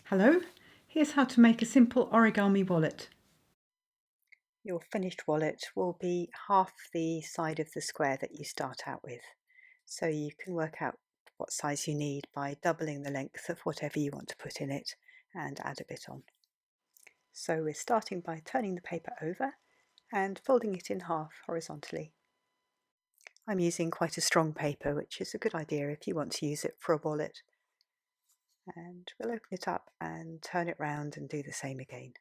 Hello, here's how to make a simple origami wallet. Your finished wallet will be half the side of the square that you start out with. So you can work out what size you need by doubling the length of whatever you want to put in it and add a bit on. So we're starting by turning the paper over and folding it in half horizontally. I'm using quite a strong paper, which is a good idea if you want to use it for a wallet. And we'll open it up and turn it round and do the same again.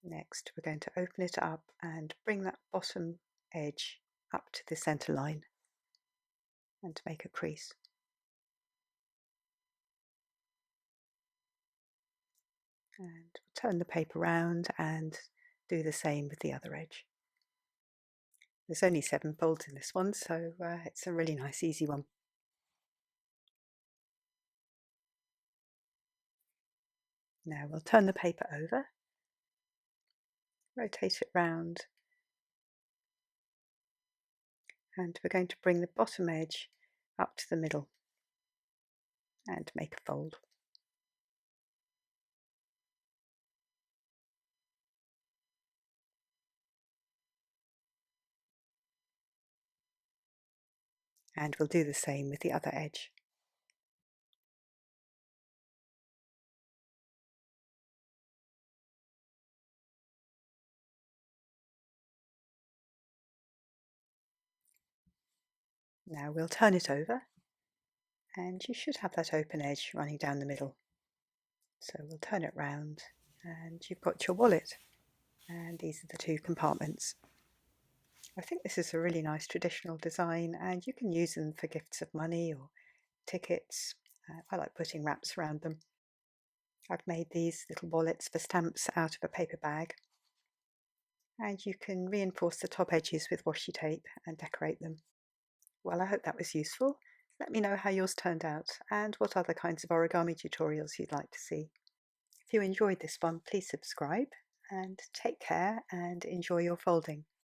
Next, we're going to open it up and bring that bottom edge up to the center line and make a crease. And we'll turn the paper round and do the same with the other edge. There's only 7 folds in this one, so it's a really nice, easy one. Now we'll turn the paper over, rotate it round, and we're going to bring the bottom edge up to the middle and make a fold. And we'll do the same with the other edge. Now we'll turn it over, and you should have that open edge running down the middle. So we'll turn it round and you've got your wallet, and these are the 2 compartments. I think this is a really nice traditional design, and you can use them for gifts of money or tickets. I like putting wraps around them. I've made these little wallets for stamps out of a paper bag, and you can reinforce the top edges with washi tape and decorate them. Well, I hope that was useful. Let me know how yours turned out and what other kinds of origami tutorials you'd like to see. If you enjoyed this one, please subscribe and take care and enjoy your folding.